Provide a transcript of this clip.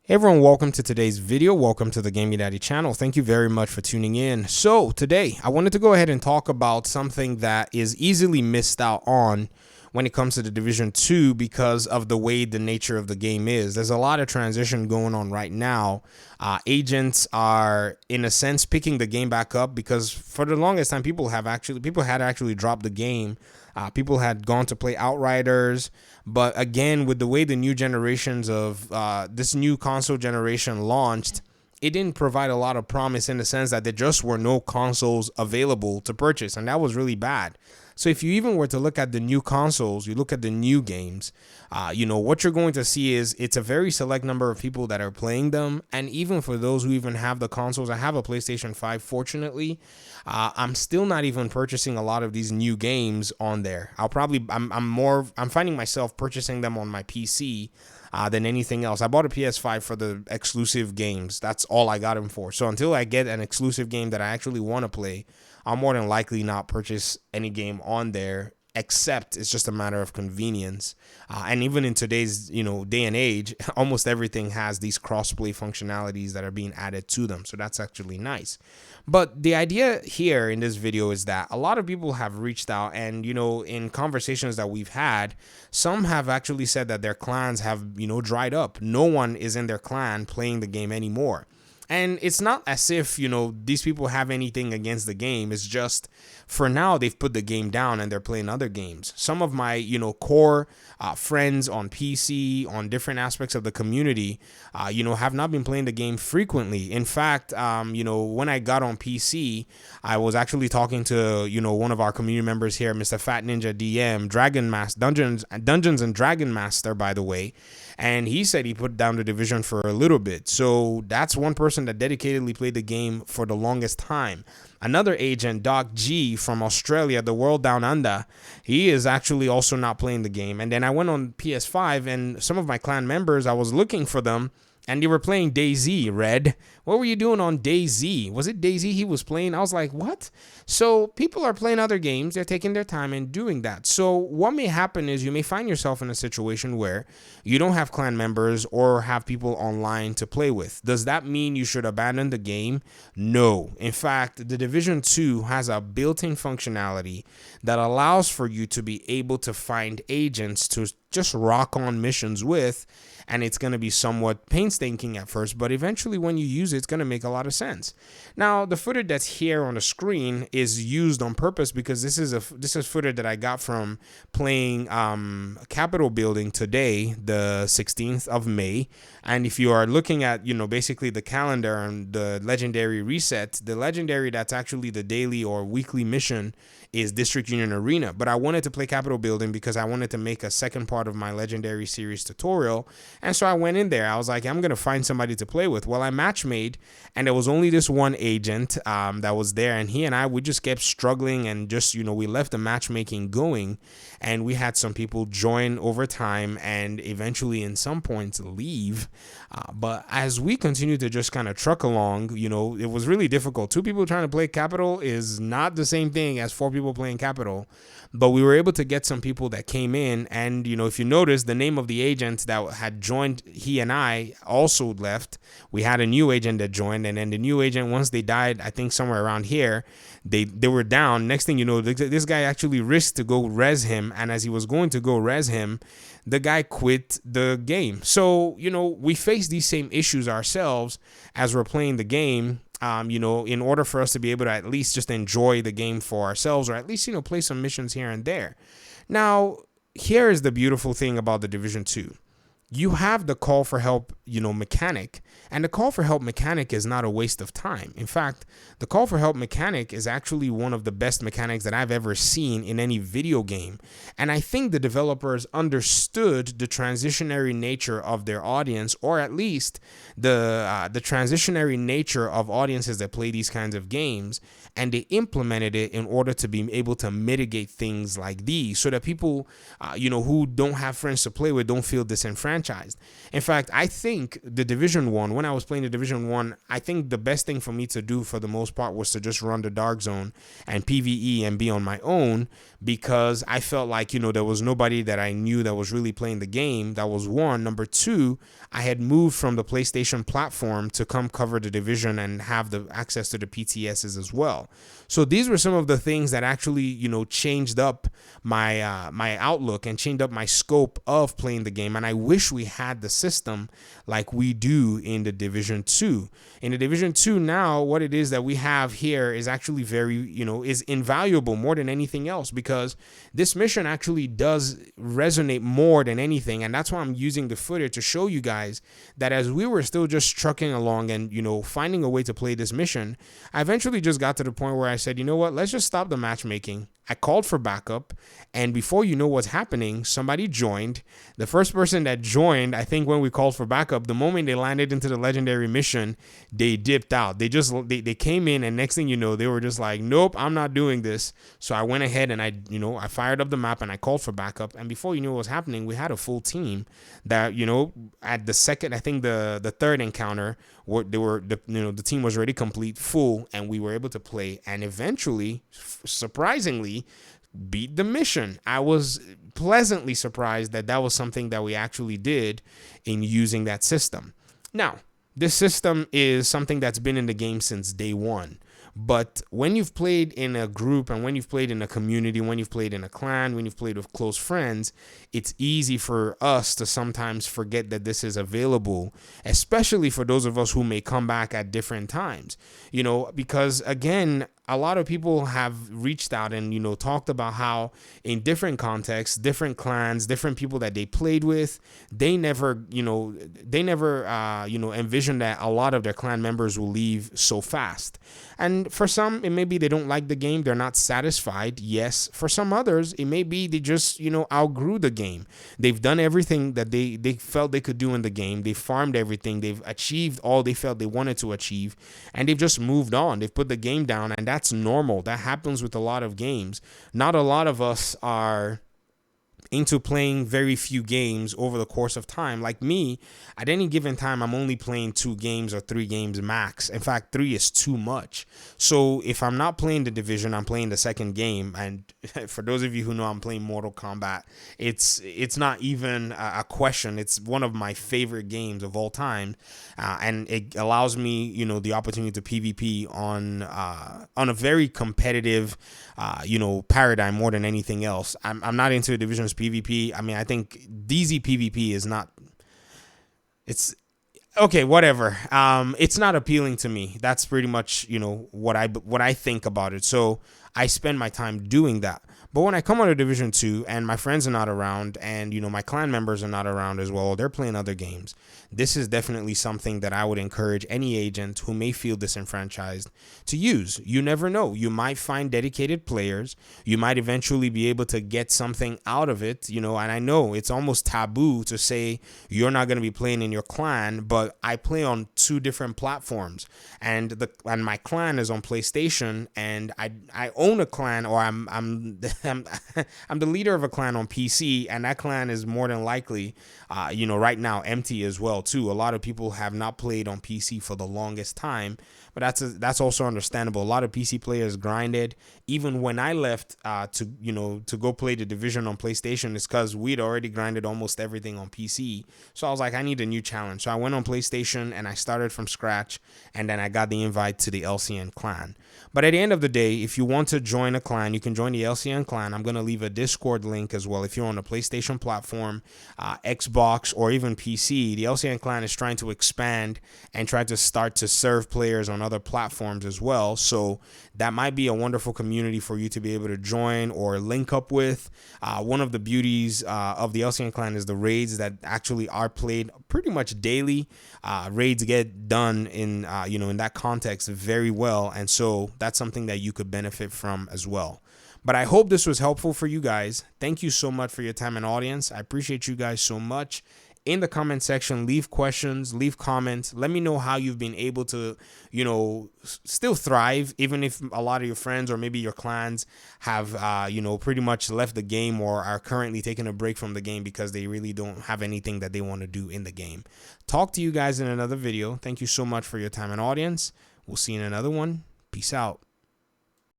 Hey everyone, welcome to today's video. Welcome to the Gaming Daddy channel. Thank you very much for tuning in. So today I wanted to go ahead and talk about something that is easily missed out on when it comes to the Division 2 because of the way the nature of the game is. There's a lot of transition going on right now. Agents are in a sense picking the game back up because for the longest time people had actually dropped the game. People had gone to play Outriders, but again, with the way the new generations of this new console generation launched, it didn't provide a lot of promise in the sense that there just were no consoles available to purchase, and that was really bad. So if you even were to look at the new consoles, you look at the new games, what you're going to see is it's a very select number of people that are playing them. And even for those who even have the consoles, I have a PlayStation 5, fortunately, I'm still not even purchasing a lot of these new games on there. I'm finding myself purchasing them on my PC than anything else. I bought a PS5 for the exclusive games. That's all I got them for. So until I get an exclusive game that I actually want to play, I'll more than likely not purchase any game on there, except it's just a matter of convenience. And even in today's day and age, almost everything has these crossplay functionalities that are being added to them. So that's actually nice. But the idea here in this video is that a lot of people have reached out and, in conversations that we've had, some have actually said that their clans have, dried up. No one is in their clan playing the game anymore. And it's not as if, these people have anything against the game. It's just for now they've put the game down and they're playing other games. Some of my, core friends on PC, on different aspects of the community, have not been playing the game frequently. In fact, when I got on PC, I was actually talking to, one of our community members here, Mr. Fat Ninja DM, Dungeons and Dragon Master, by the way. And he said he put down the Division for a little bit. So that's one person that dedicatedly played the game for the longest time. Another agent, Doc G from Australia, the world down under, he is actually also not playing the game. And then I went on PS5 and some of my clan members, I was looking for them. And they were playing DayZ, Red. What were you doing on DayZ? Was it DayZ he was playing? I was like, what? So people are playing other games. They're taking their time and doing that. So what may happen is you may find yourself in a situation where you don't have clan members or have people online to play with. Does that mean you should abandon the game? No. In fact, the Division 2 has a built-in functionality that allows for you to be able to find agents to just rock on missions with, and it's going to be somewhat painstaking at first, but eventually when you use it, it's going to make a lot of sense. Now, the footage that's here on the screen is used on purpose because this is footage that I got from playing Capitol Building today, the 16th of May. And if you are looking at, basically the calendar and the legendary reset, the legendary that's actually the daily or weekly mission is District Union Arena. But I wanted to play Capitol Building because I wanted to make a second part of my legendary series tutorial. And so I went in there. I was like, I'm going to find somebody to play with. Well, I match made, and there was only this one agent that was there. And he and I, we just kept struggling and just, we left the matchmaking going. And we had some people join over time and eventually in some points leave. But as we continued to just kind of truck along, it was really difficult. Two people trying to play Capitol is not the same thing as four people playing Capitol. But we were able to get some people that came in. And, if you notice, the name of the agent that had joined, he and I also left. We had a new agent that joined. And then the new agent, once they died, I think somewhere around here, they were down. Next thing you know, this guy actually risked to go res him. And as he was going to go res him, the guy quit the game. So, we face these same issues ourselves as we're playing the game. In order for us to be able to at least just enjoy the game for ourselves, or at least, play some missions here and there. Now, here is the beautiful thing about the Division 2. You have the call for help, mechanic, and the call for help mechanic is not a waste of time. In fact, the call for help mechanic is actually one of the best mechanics that I've ever seen in any video game. And I think the developers understood the transitionary nature of their audience, or at least the transitionary nature of audiences that play these kinds of games, and they implemented it in order to be able to mitigate things like these so that people, who don't have friends to play with don't feel disenfranchised. disenfranchised. In fact, I think the Division 1, when I was playing the Division 1, I think the best thing for me to do for the most part was to just run the Dark Zone and PvE and be on my own, because I felt like, there was nobody that I knew that was really playing the game. That was one. Number two, I had moved from the PlayStation platform to come cover the Division and have the access to the PTSs as well. So these were some of the things that actually, changed up my my outlook and changed up my scope of playing the game. And I wish we had the system like we do in the Division 2. In the Division 2 now, what it is that we have here is actually very, is invaluable more than anything else, because this mission actually does resonate more than anything. And that's why I'm using the footage to show you guys that as we were still just trucking along and, finding a way to play this mission, I eventually just got to the point where I said, you know what, let's just stop the matchmaking. I called for backup, and before you know what's happening, somebody joined. The first person that joined, I think when we called for backup, the moment they landed into the legendary mission, they dipped out. They came in, and next thing you know, they were just like, nope, I'm not doing this. So I went ahead and I fired up the map and I called for backup. And before you knew what was happening, we had a full team that, at the second, I think the third encounter, the team was already complete, full, and we were able to play and eventually, surprisingly, beat the mission. I was pleasantly surprised that was something that we actually did in using that system. Now, this system is something that's been in the game since day one. But when you've played in a group and when you've played in a community, when you've played in a clan, when you've played with close friends, it's easy for us to sometimes forget that this is available, especially for those of us who may come back at different times, because again, a lot of people have reached out and, talked about how in different contexts, different clans, different people that they played with, they never envisioned that a lot of their clan members will leave so fast. And for some, it may be they don't like the game. They're not satisfied. Yes. For some others, it may be they just, outgrew the game. They've done everything that they felt they could do in the game. They farmed everything. They've achieved all they felt they wanted to achieve. And they've just moved on. They've put the game down, and that's normal. That happens with a lot of games. Not a lot of us are into playing very few games over the course of time. Like me, at any given time, I'm only playing 2 games or 3 games max. In fact, 3 is too much. So if I'm not playing the Division, I'm playing the second game. And for those of you who know I'm playing Mortal Kombat, it's not even a question. It's one of my favorite games of all time. And it allows me, the opportunity to PvP on a very competitive, paradigm more than anything else. I'm not into Division's PvP. I mean, I think DZ PvP is not. It's okay, whatever. It's not appealing to me. That's pretty much what I think about it. So I spend my time doing that. But when I come on to Division 2 and my friends are not around and, my clan members are not around as well, they're playing other games, this is definitely something that I would encourage any agent who may feel disenfranchised to use. You never know. You might find dedicated players. You might eventually be able to get something out of it, and I know it's almost taboo to say you're not going to be playing in your clan, but I play on 2 different platforms and my clan is on PlayStation, and I own a clan, or I'm the leader of a clan on PC, and that clan is more than likely, right now empty as well too. A lot of people have not played on PC for the longest time, but that's also understandable. A lot of PC players grinded. Even when I left to go play the Division on PlayStation, it's because we'd already grinded almost everything on PC. So I was like, I need a new challenge. So I went on PlayStation and I started from scratch, and then I got the invite to the LCN clan. But at the end of the day, if you want to join a clan, you can join the LCN clan. I'm going to leave a Discord link as well. If you're on a PlayStation platform, Xbox, or even PC, the LCN clan is trying to expand and try to start to serve players on other platforms as well. So that might be a wonderful community for you to be able to join or link up with. One of the beauties of the LCN clan is the raids that actually are played pretty much daily. Raids get done in in that context very well, and so that's something that you could benefit from as well. But I hope this was helpful for you guys. Thank you so much for your time and audience. I appreciate you guys so much. in the comment section. Leave questions, leave comments. Let me know how you've been able to, you know, still thrive, even if a lot of your friends or maybe your clans have, you know, pretty much left the game or are currently taking a break from the game because they really don't have anything that they want to do in the game. Talk to you guys in another video. Thank you so much for your time and audience. We'll see you in another one. Peace out.